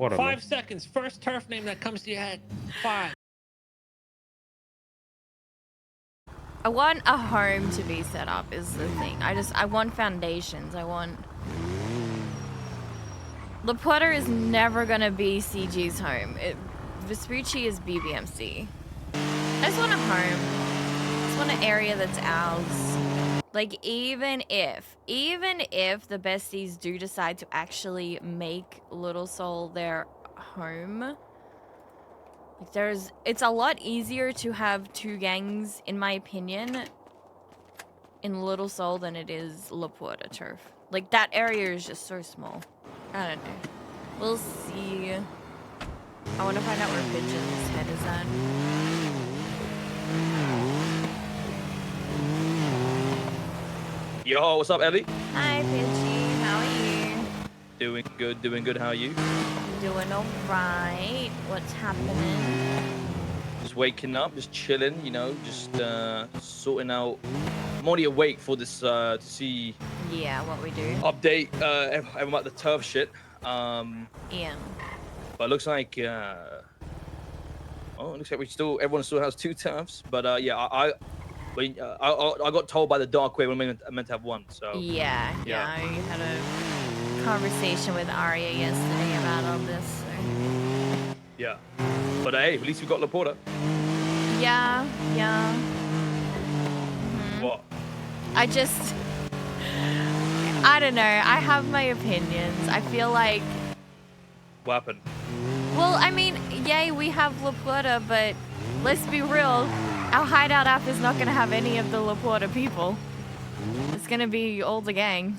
What 5 seconds. First turf name that comes to your head. 5. I want a home to be set up is the thing. I want foundations. I want... La Puerta is never gonna be CG's home. Vespucci is BBMC. I just want a home. I just want an area that's ours. Like, even if the besties do decide to actually make Little Seoul their home, like it's a lot easier to have 2 gangs, in my opinion, in Little Seoul than it is La Puerta turf. Like, that area is just so small. I don't know. We'll see. I want to find out where Pigeon's head is at. Yo, what's up, Ellie? Hi, Pidgey. How are you? Doing good. How are you? Doing alright. What's happening? Just waking up, just chilling, you know, just sorting out. I'm already awake for this to see. Yeah, what we do. Update everyone about the turf shit. Yeah. But it looks like it looks like everyone still has 2 turfs. But yeah, I got told by the dark way when I meant to have 1. So Yeah. I had a conversation with Arya yesterday about all this. So. Yeah. But hey, at least we got La Puerta. Yeah. What? I don't know. I have my opinions. I feel like... What happened? Well, I mean, yay, we have La Puerta, but let's be real. Our hideout app is not going to have any of the La Puerta people. It's going to be all the gang.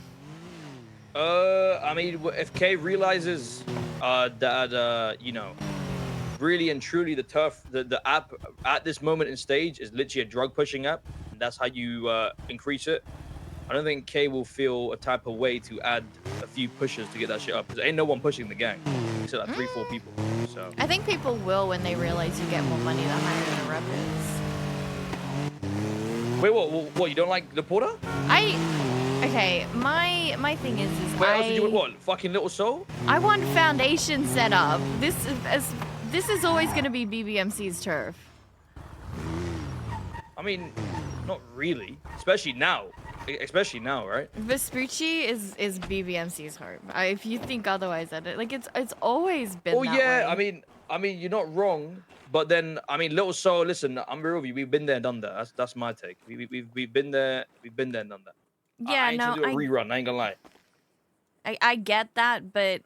I mean, if Kay realizes that, you know, really and truly the turf, the app at this moment in stage is literally a drug pushing app, and that's how you increase it. I don't think Kay will feel a type of way to add a few pushes to get that shit up, because ain't no one pushing the gang except like 3-4 people. So I think people will when they realize you get more money the higher the rep is. wait, what? You don't like the Porter? Okay, my thing is Wait, else did you want what? Fucking Little Soul? I want foundation set up. This is always going to be BBMC's turf. I mean, not really, especially now, right? Vespucci is BBMC's home. If you think otherwise, it's always been. Oh that yeah, way. I mean, you're not wrong, but then I mean, Little Soul. Listen, I'm real with you. We've been there, done that. That's my take. We've been there, and done that. Yeah, I ain't trying to do a rerun. I ain't gonna lie. I get that, but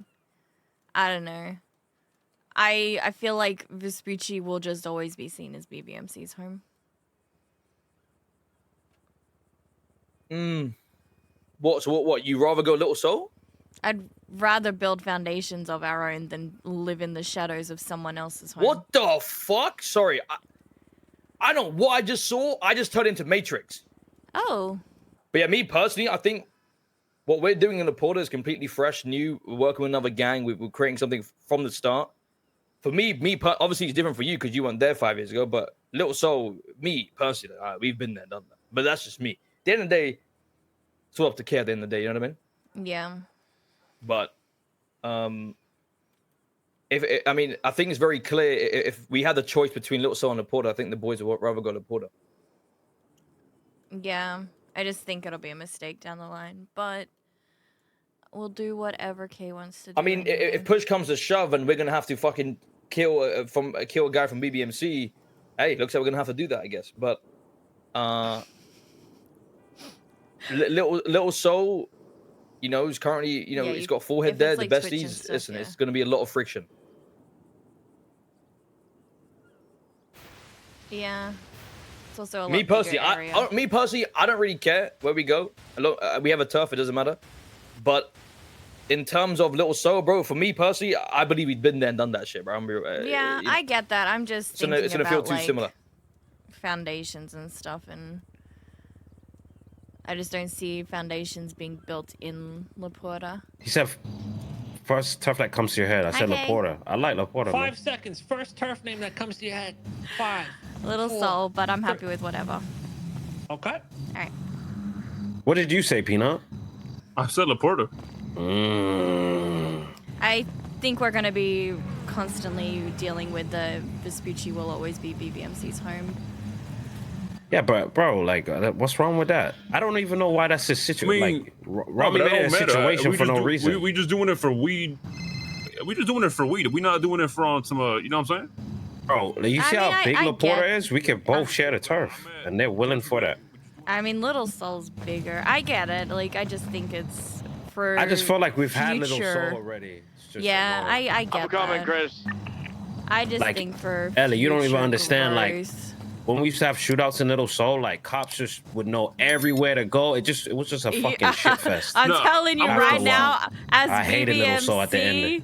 I don't know. I feel like Vespucci will just always be seen as BBMC's home. What? So what? You rather go Little Soul? I'd rather build foundations of our own than live in the shadows of someone else's home. What the fuck? Sorry, I don't know what I just saw. I just turned into Matrix. Oh. But yeah, me personally, I think what we're doing in the Porter is completely fresh, new. We're working with another gang. We're creating something from the start. For me, obviously it's different for you because you weren't there 5 years ago. But Little Soul, me personally, we've been there, done that. But that's just me. At the end of the day, it's all up to care. At the end of the day, you know what I mean? Yeah. But I think it's very clear. If we had the choice between Little Soul and La Porta, I think the boys would rather go La Porta. Yeah, I just think it'll be a mistake down the line, but we'll do whatever Kay wants to do. I mean, anyway. if push comes to shove and we're gonna have to fucking kill a guy from BBMC, hey, looks like we're gonna have to do that, I guess. But Little Soul, you know, is currently, you know, he's got forehead there. The besties, stuff, listen, it's gonna be a lot of friction. Yeah. It's also a lot Me personally, I don't really care where we go. We have a turf; it doesn't matter. But in terms of Little Soul, bro, for me personally, I believe we've been there and done that shit, bro. Yeah, I get that. I'm just thinking it's gonna feel too similar. Foundations and stuff, and I just don't see foundations being built in La Puerta. He said first turf that comes to your head. I said La Puerta. I like La Puerta. 5 seconds. First turf name that comes to your head. 5. Little 4, Soul, but I'm happy with whatever. Okay. All right. What did you say, Peanut? I said La Puerta. I think we're gonna be constantly dealing with the Vespucci will always be BBMC's home. Yeah, but bro, like, what's wrong with that? I don't even know why that's the situation. I mean, Like, Robbie that made it a don't matter. situation We for just no reason. We just doing it for weed. We just doing it for weed. We not doing it for on some. You know what I'm saying? Bro, you see how big Laporta is? We can both share the turf, and they're willing for that. I mean, Little Soul's bigger. I get it. Like, I just think it's for. I just feel like we've had Little future. Soul already. It's just Yeah, annoying. I get I'm coming, that. Chris. I just Like, think for Ellie, you don't even future understand, like, growth. when we used to have shootouts in Little Soul, like cops just would know everywhere to go. It was just a fucking shit fest. I'm telling you after right a now, while. as I hated Little Soul at the BBMC, end.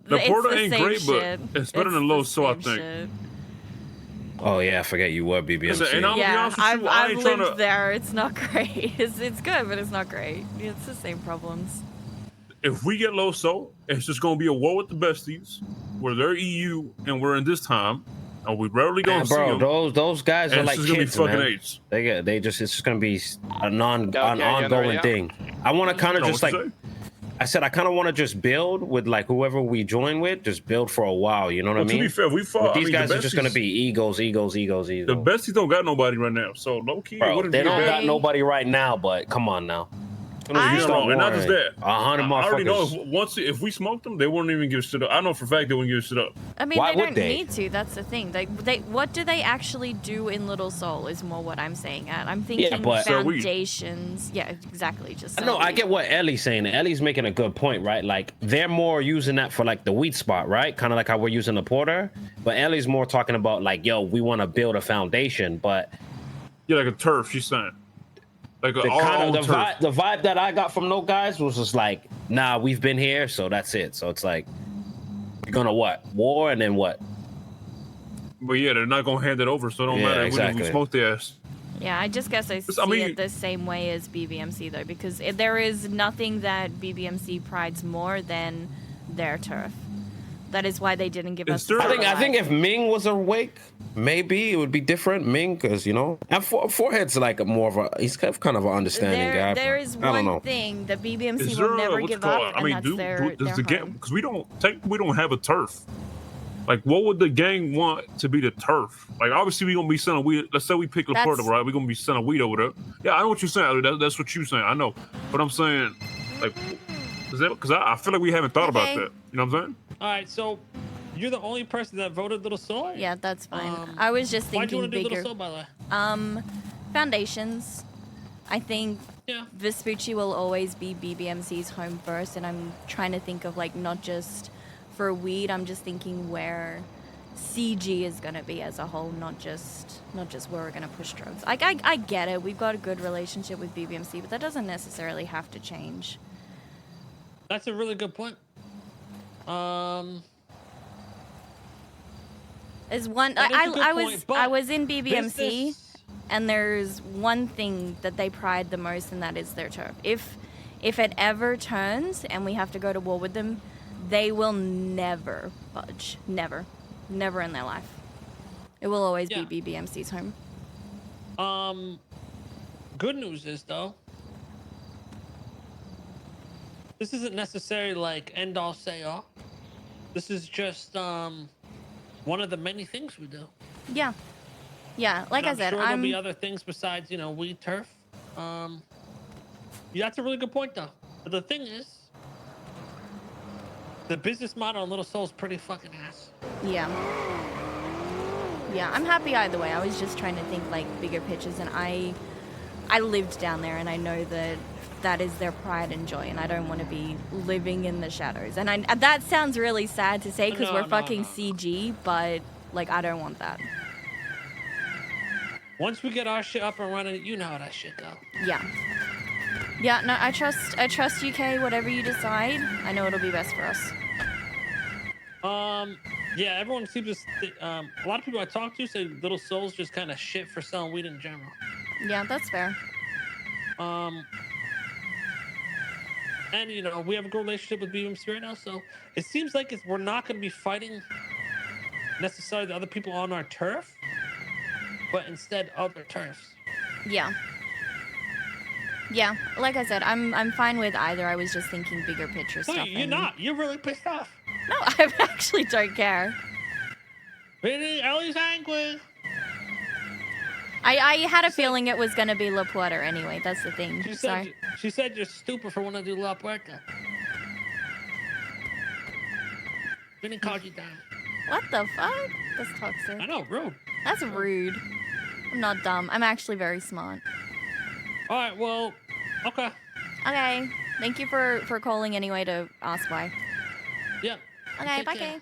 Laporta it's ain't the same great, but shit. it's better than Little Soul, I same think. shit. Oh yeah, I forget you were BBMC. And I'm gonna be Yeah, honest with I've you, I ain't lived trying to. there. It's not great. It's good, but it's not great. It's the same problems. If we get low soul, it's just gonna be a war with the besties, where they're EU and we're in this time, and we rarely gonna see bro, them. those guys are And like it's just kids, gonna be fucking man. AIDS. It's just gonna be an Okay, ongoing yeah. thing. I want to kind of You know just what like you say? I said, I kind of want to just build with like whoever we join with, just build for a while. You know what Well, I to mean? be fair, we fought. But these I mean, guys the are just gonna besties- be egos. The Bro, besties don't got nobody right now, so low key it wouldn't they be a don't bad. got nobody right now, but come on now. You're not wrong, and not just that. 100 I already know motherfuckers. if we smoked them, they wouldn't even give shit up. I know for a fact they wouldn't give shit up. I mean, Why they would don't they? need to. That's the thing. What do they actually do in Little Soul is more what I'm saying. I'm thinking but- Sell weed. foundations. Yeah, exactly. Just No, sell I weed. get what Ellie's saying. Ellie's making a good point, right? Like they're more using that for like the weed spot, right? Kind of like how we're using the porter. But Ellie's more talking about like, yo, we want to build a foundation, but Yeah, like a turf. She's saying, like the our kind own of turf. the vibe that I got from those guys was just like, nah, we've been here, so that's it. So it's like, we're gonna what? War and then what? But yeah, they're not gonna hand it over, so it don't Yeah, matter. exactly. We smoked their ass. Yeah, I just guess I see it the same way as BBMC though, because there is nothing that BBMC prides more than their turf. That is why they didn't give us. there- I think if Ming was awake, maybe it would be different. Ming, because you know, and Forehead's like more of a he's kind of an understanding guy. There is I don't know. one thing that BBMC Is there will never what's give it called? up, I and mean, that's their does the gang? home. Because we don't have a turf. Like, what would the gang want to be the turf? Like, obviously, we gonna be selling weed. Let's say we pick Laporta, That's- right? We gonna be selling weed over there. Yeah, I know what you're saying. That's what you're saying. I know, but I'm saying, like, because I feel like we haven't thought about Okay. that. You know what I'm saying? All right, so you're the only person that voted Little Soul? Yeah, that's fine. I was just Why'd you thinking want to do bigger. Little Soul, by the way? Foundations. I think Yeah. Vespucci will always be BBMC's home first, and I'm trying to think of like not just for weed. I'm just thinking where CG is gonna be as a whole, not just where we're gonna push drugs. Like I get it. We've got a good relationship with BBMC, but that doesn't necessarily have to change. That's a really good point. Is one That is a good I point, was but I was in BBMC. business- And there's one thing that they pride the most, and that is their turf. If it ever turns and we have to go to war with them, they will never budge. Never in their life. It will always Yeah. be BBMC's home. Good news is though, this isn't necessarily like end all say all. This is just one of the many things we do. Yeah. Yeah, like And I said, sure there'll be I'm other things besides, weed turf. Yeah, that's a really good point though. But the thing is, the business model on Little Soul is pretty fucking ass. yeah. Yeah, I'm happy either way. I was just trying to think like bigger pictures, and I lived down there, and I know that is their pride and joy, and I don't want to be living in the shadows. And that sounds really sad to say because No, we're no, fucking no. CG, but like I don't want that. Once we get our shit up and running, you know how that shit go. Yeah. Yeah, no, I trust UK, whatever you decide. I know it'll be best for us. Yeah, everyone seems to. A lot of people I talk to say Little Soul's just kind of shit for selling weed in general. Yeah, that's fair. And we have a good relationship with BMC right now, so it seems like we're not going to be fighting necessarily the other people on our turf, but instead other turfs. Yeah. Yeah, like I said, I'm fine with either. I was just thinking bigger picture No, stuff. you're and- not. You're really pissed off. No, I actually don't care. Really, Ellie's angry. I had a feeling it was gonna be La Puerta anyway. That's the thing. She said you're stupid for wanting to do La Puerta. Vinny called you down. What the fuck? That's toxic. I know, rude. That's rude. I'm not dumb. I'm actually very smart. All right, well, okay. Okay. Thank you for calling anyway to ask why. Yeah. Okay, Take bye, care. Kay.